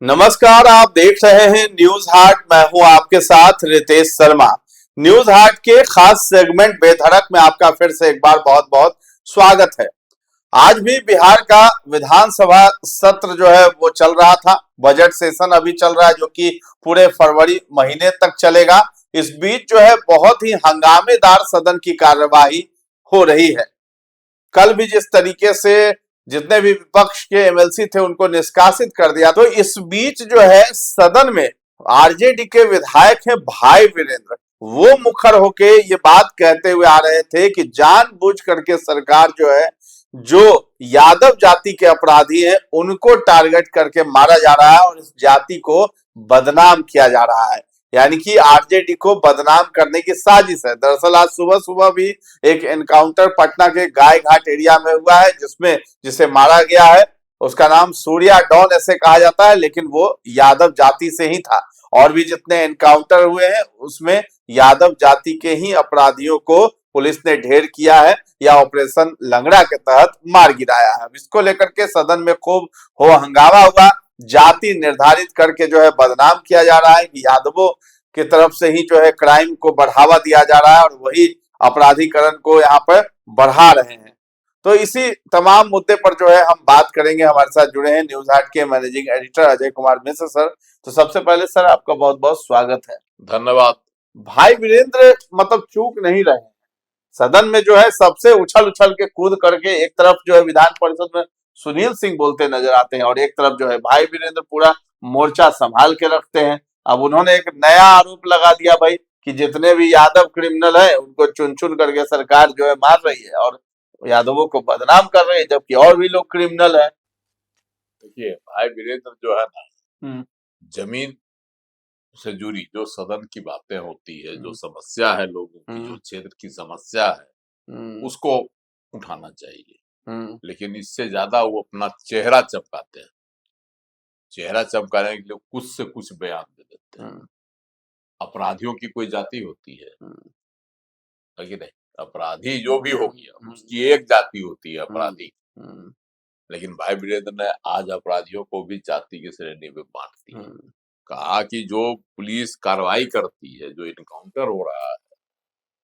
नमस्कार, आप देख रहे हैं न्यूज हाट। मैं हूं आपके साथ रितेश शर्मा। न्यूज हाट के खास सेगमेंट बेधड़क में आपका फिर से एक बार बहुत बहुत स्वागत है। आज भी बिहार का विधानसभा सत्र जो है वो चल रहा था। बजट सेशन अभी चल रहा है जो कि पूरे फरवरी महीने तक चलेगा। इस बीच जो है बहुत ही हंगामेदार सदन की कार्यवाही हो रही है। कल भी जिस तरीके से जितने भी विपक्ष के एमएलसी थे उनको निष्कासित कर दिया, तो इस बीच जो है सदन में आरजेडी के विधायक हैं भाई वीरेंद्र, वो मुखर होके ये बात कहते हुए आ रहे थे कि जानबूझ करके सरकार जो है जो यादव जाति के अपराधी हैं उनको टारगेट करके मारा जा रहा है और इस जाति को बदनाम किया जा रहा है। यानी कि आरजेडी को बदनाम करने की साजिश है। दरअसल आज सुबह सुबह भी एक एनकाउंटर पटना के गाय घाट एरिया में हुआ है जिसे मारा गया है। उसका नाम सूर्या डॉन ऐसे कहा जाता है, लेकिन वो यादव जाति से ही था। और भी जितने एनकाउंटर हुए हैं उसमें यादव जाति के ही अपराधियों को पुलिस ने ढेर किया है या ऑपरेशन लंगड़ा के तहत मार गिराया है। इसको लेकर के सदन में खूब हो हंगामा हुआ। जाति निर्धारित करके जो है बदनाम किया जा रहा है कि यादवों की तरफ से ही जो है क्राइम को बढ़ावा दिया जा रहा है और वही अपराधीकरण को यहाँ पर बढ़ा रहे हैं। तो इसी तमाम मुद्दे पर जो है हम बात करेंगे। हमारे साथ जुड़े हैं न्यूज हाट के managing editor Ajay Kumar Mishra sir. तो सबसे पहले सर आपका बहुत बहुत स्वागत है। धन्यवाद। भाई वीरेंद्र मतलब चूक नहीं रहे हैं। सदन में जो है सबसे उछल उछल के कूद करके एक तरफ जो है विधान परिषद में सुनील सिंह बोलते नजर आते हैं और एक तरफ जो है भाई वीरेंद्र पूरा मोर्चा संभाल के रखते हैं। अब उन्होंने एक नया आरोप लगा दिया भाई कि जितने भी यादव क्रिमिनल है उनको चुन चुन करके सरकार जो है मार रही है और यादवों को बदनाम कर रही है, जबकि और भी लोग क्रिमिनल है। देखिए भाई वीरेंद्र जो है ना, जमीन से जुड़ी जो सदन की बातें होती है, जो समस्या है लोगों की, जो क्षेत्र की समस्या है उसको उठाना चाहिए। लेकिन इससे ज्यादा वो अपना चेहरा चमकाते हैं। चेहरा चमकाने के लिए कुछ से कुछ बयान दे देते हैं। अपराधियों की कोई जाति होती है कि नहीं? अपराधी जो भी हो गया उसकी एक जाति होती है अपराधी। लेकिन भाई वीरेंद्र ने आज अपराधियों को भी जाति के श्रेणी में बांट दिया। कहा कि जो पुलिस कार्रवाई करती है, जो इनकाउंटर हो रहा है,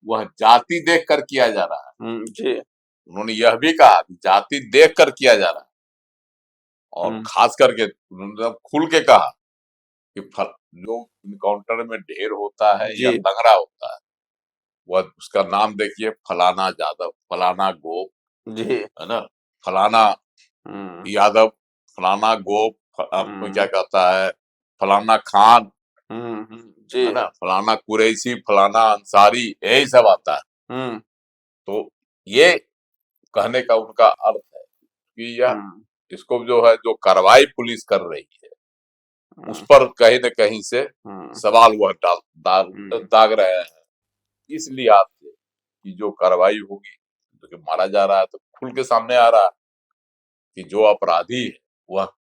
वह जाति देख कर किया जा रहा है। जी। उन्होंने यह भी कहा कि जाति देख कर किया जा रहा है और खास करके उन्होंने खुल के कहा कि जो इनकाउंटर में ढेर होता है या लंगड़ा होता है वह उसका नाम देखिए फलाना यादव, फलाना गोप, जी है ना, फलाना यादव, फलाना गोप, आपको क्या कहता है, फलाना खान, जी है ना, फलाना कुरैशी, फलाना अंसारी, यही सब आता है। तो ये कहने का उनका अर्थ है कि यह इसको जो है जो कार्रवाई पुलिस कर रही है उस पर कहीं न कहीं से सवाल वह दाग रहे हैं। इस लिहाज से कि जो कार्रवाई होगी, जो मारा जा रहा है तो खुल के सामने आ रहा है कि जो अपराधी है वह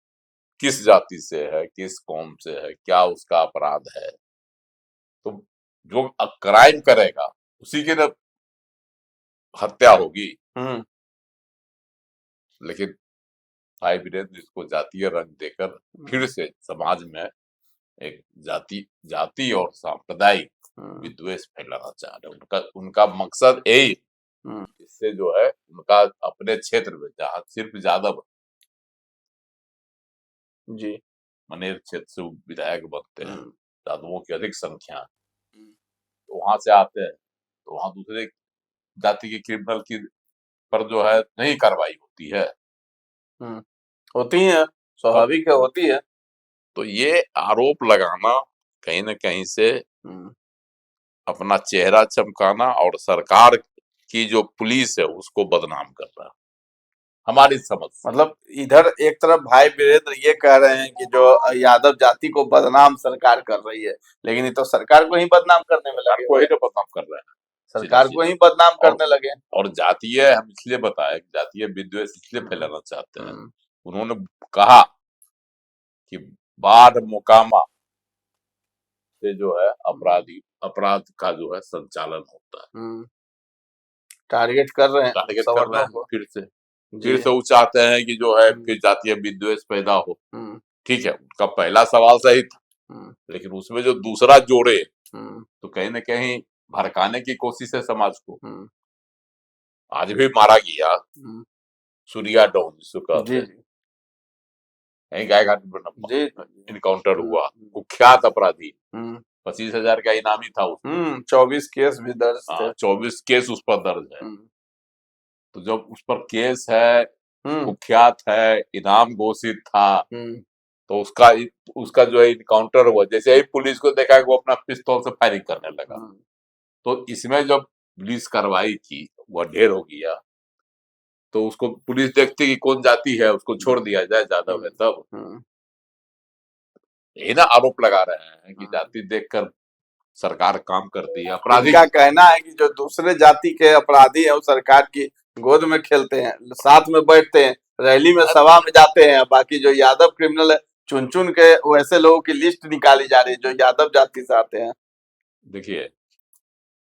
किस जाति से है, किस कौम से है, क्या उसका अपराध है। तो जो क्राइम करेगा उसी की न हत्या होगी। लेकिन भाई वीरेंद्र इसको जातीय रंग देकर फिर से समाज में एक जाति और सांप्रदायिक विद्वेष फैलाना चाह रहे हैं। उनका मकसद यही, इससे जो है उनका अपने क्षेत्र में जहाँ सिर्फ यादव जी मनेर क्षेत्र से विधायक बनते हैं, यादवों की अधिक संख्या, तो वहां से आते हैं, तो वहां दूसरे जाति के क्रिमिनल की पर जो है नहीं कार्रवाई होती है। होती है, स्वाभाविक है, होती है। तो ये आरोप लगाना कहीं न कहीं से अपना चेहरा चमकाना और सरकार की जो पुलिस है उसको बदनाम करना, हमारी समझ। मतलब इधर एक तरफ भाई वीरेंद्र ये कह रहे हैं कि जो यादव जाति को बदनाम सरकार कर रही है, लेकिन ये तो सरकार को ही बदनाम करने में लगे, को ही तो बदनाम कर रहे हैं, सरकार को ही बदनाम करने लगे। और जातीय हम इसलिए बताए, जातीय विद्वेष इसलिए फैलाना चाहते हैं। उन्होंने कहा कि बाढ़ मोकामा से जो है अपराध का जो है संचालन होता है। टारगेट कर रहे हैं, टारगेट कर रहे हैं फिर से वो चाहते हैं कि जो है फिर जातीय विद्वेष पैदा हो। ठीक है, उनका पहला सवाल सही था, लेकिन उसमें जो दूसरा जोड़े तो कहीं ना कहीं भड़काने की कोशिश है समाज को। आज भी मारा गया सूर्या डॉन जिसको कहते हैं, यही गायघाट जी इनकाउंटर हुआ, कुख्यात अपराधी, 25,000 का इनामी था उसको। 24 केस भी दर्ज थे। 24 केस उस पर दर्ज है। तो जब उस पर केस है, कुख्यात है, इनाम घोषित था, तो उसका जो है इनकाउंटर हुआ, जैसे ही पुलिस को देखा कि वो अपना पिस्तौल से फायरिंग करने लगा, तो इसमें जब पुलिस कार्रवाई की, वह ढेर हो गया, तो उसको पुलिस देखती कि कौन जाति है, उसको छोड़ दिया जाए, जादव है तब। यही ना आरोप लगा रहे हैं कि जाति देखकर सरकार काम करती है। अपराधी इनका कहना है कि जो दूसरे जाति के अपराधी हैं वो सरकार की गोद में खेलते हैं, साथ में बैठते हैं, रैली में, सभा में जाते हैं। बाकी जो यादव क्रिमिनल है, चुन चुन के वैसे लोगों की लिस्ट निकाली जा रही है जो यादव जाति से आते हैं। देखिए,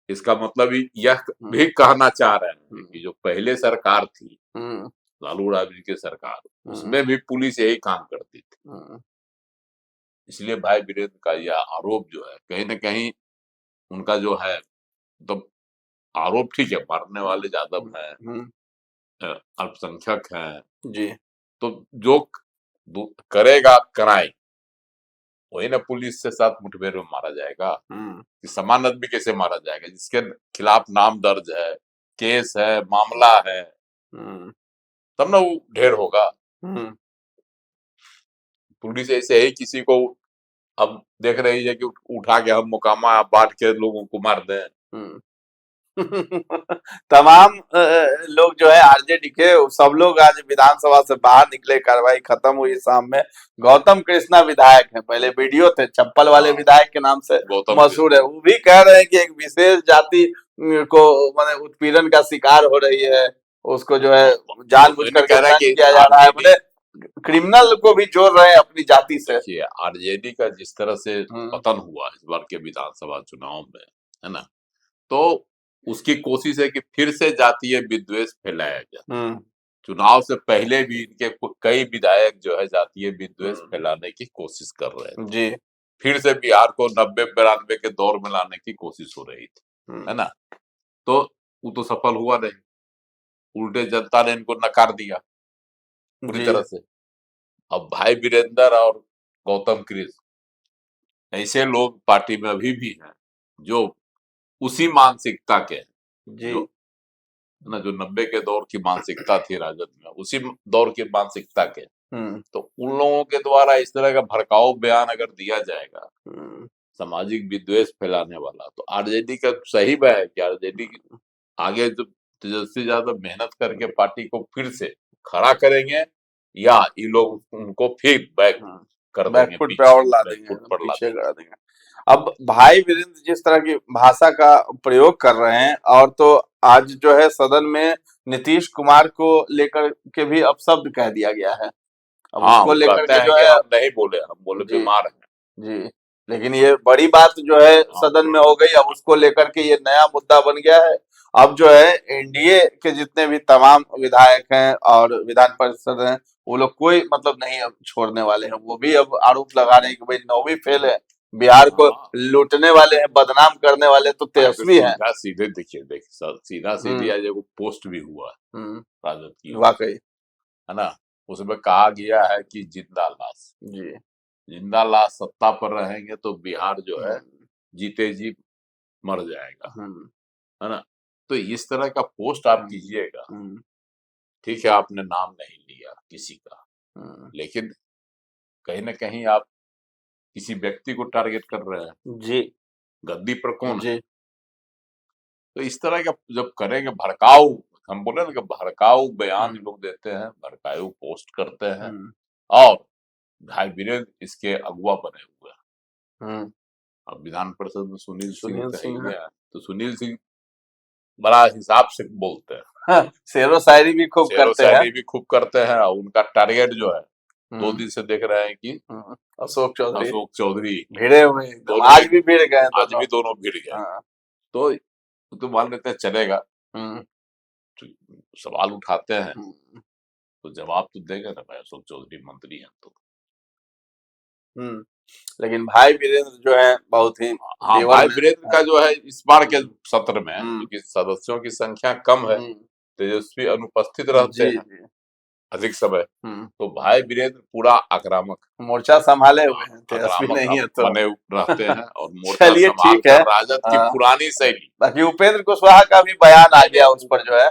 इसका मतलब यह भी कहना चाह रहे हैं कि जो पहले सरकार थी, लालू राबड़ी की सरकार, उसमें भी पुलिस यही काम करती थी। इसलिए भाई वीरेंद्र का यह आरोप जो है, कहीं ना कहीं उनका जो है, मतलब आरोप ठीक है, मारने वाले यादव हैं, अल्पसंख्यक हैं जी, तो जो करेगा क्राइम, वही ना पुलिस से साथ मुठभेड़ में मारा जाएगा। कि समान आदमी कैसे मारा जाएगा जिसके खिलाफ नाम दर्ज है, केस है, मामला है, तब ना वो ढेर होगा। पुलिस ऐसे ही किसी को अब देख रही है कि उठा के हम मोकामा बांट के लोगों को मार दें। तमाम लोग जो है आरजेडी के, सब लोग आज विधानसभा से बाहर निकले, कार्रवाई खत्म हुई शाम में। गौतम कृष्णा विधायक है, पहले वीडियो थे, चप्पल वाले विधायक के नाम से मशहूर है, वो भी कह रहे हैं कि एक विशेष जाति को माने उत्पीड़न का शिकार हो रही है, उसको जो है जानबूझ कर किया जा रहा है, बोले क्रिमिनल को भी जोड़ रहे हैं अपनी जाति से। देखिए, आरजेडी का जिस तरह से पतन हुआ इस बार के विधानसभा चुनाव में, है ना, तो उसकी कोशिश है कि फिर से जातीय विद्वेष फैलाया जाए। चुनाव से पहले भी इनके कई विधायक जो है जातीय विद्वेष फैलाने की कोशिश कर रहे थे जी। फिर से बिहार को 90-92 के दौर में लाने की कोशिश हो रही थी, है ना, तो वो तो सफल हुआ नहीं, उल्टे जनता ने इनको नकार दिया पूरी तरह से। अब भाई वीरेंद्र और गौतम कृष्ण ऐसे लोग पार्टी में अभी भी हैं जो उसी मानसिकता के जी, जो ना, जो 90 के दौर की मानसिकता थी राजद में, उसी दौर की मानसिकता के। तो उन लोगों के द्वारा इस तरह का भड़काऊ बयान अगर दिया जाएगा सामाजिक विद्वेष फैलाने वाला, तो आरजेडी का सही है कि आरजेडी आगे जो तेजस्वी यादव मेहनत करके पार्टी को फिर से खड़ा करेंगे, या ये लोग उनको फिर बैक कर देंगे, बैकफुट पे और ला देंगे, पीछे करा देंगे। अब भाई वीरेंद्र जिस तरह की भाषा का प्रयोग कर रहे हैं, और तो आज जो है सदन में नीतीश कुमार को लेकर के भी अपशब्द कह दिया गया है। अब उसको लेकर के जो है, हम नहीं बोले, हम बोले बीमार हैं जी, लेकिन ये बड़ी बात जो है सदन में हो गई। अब उसको लेकर के ये नया मुद्दा बन गया है। अब जो है एनडीए के जितने भी तमाम विधायक हैं और विधान परिषद हैं, वो लोग कोई मतलब नहीं अब छोड़ने वाले हैं। वो भी अब आरोप लगा रहे हैं कि भाई 9वीं फेल है, बिहार को लूटने वाले हैं, बदनाम करने वाले तो तेजस्वी हैं। सीधे देखिए सीधा सीधी आज एगो पोस्ट भी हुआ राजद की, वाकई, है ना, उसमें कहा गया है कि जिंदा लाश जी, जिंदा लाश सत्ता पर रहेंगे तो बिहार जो है जीते जी मर जाएगा, है ना। तो इस तरह का पोस्ट आप कीजिएगा, ठीक है, आपने नाम नहीं लिया किसी का, लेकिन कहीं ना कहीं आप किसी व्यक्ति को टारगेट कर रहे हैं जी, गद्दी पर कौन जी है? तो इस तरह का जब करेंगे भड़काऊ, हम बोले ना कि भड़काऊ बयान लोग देते हैं, भड़काऊ पोस्ट करते हैं, और भाई वीरेंद्र इसके अगुआ बने हुए हैं। अब विधान परिषद में सुनील सिंह है, तो सुनील सिंह बड़ा हिसाब से बोलते हैं, हाँ, शेरो शायरी भी खूब करते हैं, और उनका टारगेट जो है 2 दिन से देख रहे हैं कि अशोक चौधरी भिड़े हुए, आज भी भिड़ गए, आज भी दोनों भिड़ गए। तो मान लेते हैं चलेगा, तो सवाल उठाते हैं तो जवाब तो देगा ना भाई, अशोक चौधरी मंत्री हैं तो। लेकिन भाई वीरेंद्र जो है बहुत ही हाँ, तेवर भाई में वीरेंद्र का जो है इस बार के सत्र में हम्म, क्योंकि सदस्यों की संख्या कम है, तेजस्वी अनुपस्थित रहते जी हैं जी अधिक समय, तो भाई वीरेंद्र पूरा आक्रामक मोर्चा संभाले हुए हैं, तेजस्वी आक्रामक नहीं है तो बने रहते हैं और मोर्चा चलिए संभाल ठीक है। कर राजद की पुरानी शैली बाकी उपेंद्र कुशवाहा का भी बयान आ गया उस पर जो है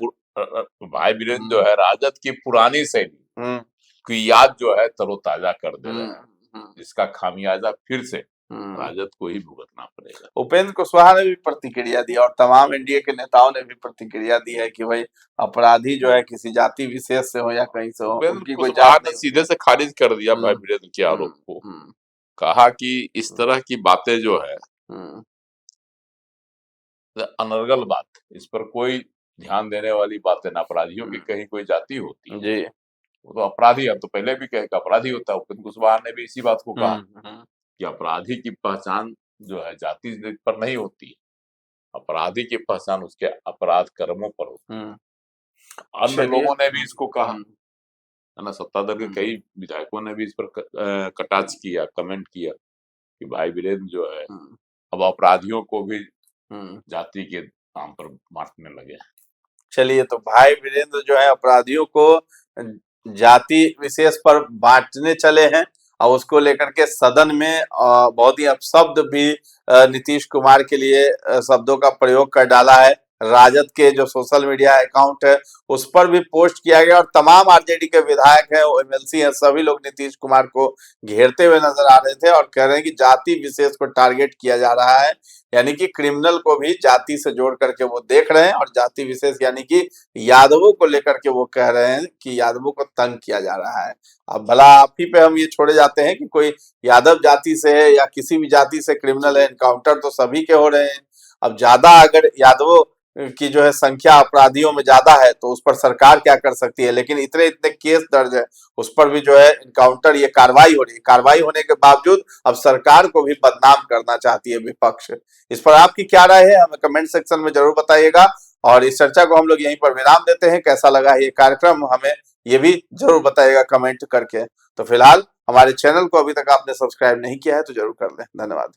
भाई वीरेंद्र जो है राजद की पुरानी शैली की याद जो है तरोताजा कर दे रहे हैं, जिसका खामियाजा फिर से राजद को ही भुगतना पड़ेगा। उपेंद्र कुशवाहा ने भी प्रतिक्रिया दी और तमाम एनडीए के नेताओं ने भी प्रतिक्रिया दी है कि भाई अपराधी जो है किसी जाति विशेष से हो या कहीं से हो, उपेंद्र उनकी कोई कुशवाहा जात ने नहीं सीधे से खारिज कर दिया भाई वीरेंद्र के आरोप को, कहा कि इस तरह की बातें जो है अनर्गल बात, इस पर कोई ध्यान देने वाली बातें ना, अपराधियों की कहीं कोई जाति होती है जी, वो तो अपराधी, अब तो पहले भी कहे कि अपराधी होता है। उपेंद्र कुशवाहा ने भी इसी बात को कहा कि अपराधी की पहचान जो है जाति पर नहीं होती, अपराधी की पहचान उसके अपराध कर्मों पर होती है। अन्य लोगों ने भी इसको कहा है ना, सत्तादल के कई विधायकों ने भी इस पर कटाक्ष किया, कमेंट किया कि भाई वीरेंद्र जो है अब अपराधियों को भी जाति के नाम पर बांटने लगे। चलिए तो भाई वीरेंद्र जो है अपराधियों को जाति विशेष पर बांटने चले हैं और उसको लेकर के सदन में बहुत ही अपशब्द भी नीतीश कुमार के लिए शब्दों का प्रयोग कर डाला है। राजद के जो सोशल मीडिया अकाउंट है उस पर भी पोस्ट किया गया और तमाम आरजेडी के विधायक हैं, एमएलसी हैं, सभी लोग नीतीश कुमार को घेरते हुए नजर आ रहे थे और कह रहे हैं कि जाति विशेष को टारगेट किया जा रहा है, यानी कि क्रिमिनल को भी जाति से जोड़ करके वो देख रहे हैं और जाति विशेष यानी कि यादवों को लेकर के वो कह रहे हैं कि यादवों को तंग किया जा रहा है। अब भला आप ही पे हम ये छोड़े जाते हैं कि कोई यादव जाति से है या किसी भी जाति से क्रिमिनल है, एनकाउंटर तो सभी के हो रहे हैं। अब ज्यादा अगर यादवों की जो है संख्या अपराधियों में ज्यादा है तो उस पर सरकार क्या कर सकती है, लेकिन इतने इतने केस दर्ज है उस पर भी जो है इनकाउंटर ये कार्रवाई हो रही है। कार्रवाई होने के बावजूद अब सरकार को भी बदनाम करना चाहती है विपक्ष। इस पर आपकी क्या राय है हमें कमेंट सेक्शन में जरूर बताइएगा और इस चर्चा को हम लोग यहीं पर विराम देते हैं। कैसा लगा ये कार्यक्रम हमें ये भी जरूर बताइएगा कमेंट करके। तो फिलहाल हमारे चैनल को अभी तक आपने सब्सक्राइब नहीं किया है तो जरूर कर लें। धन्यवाद।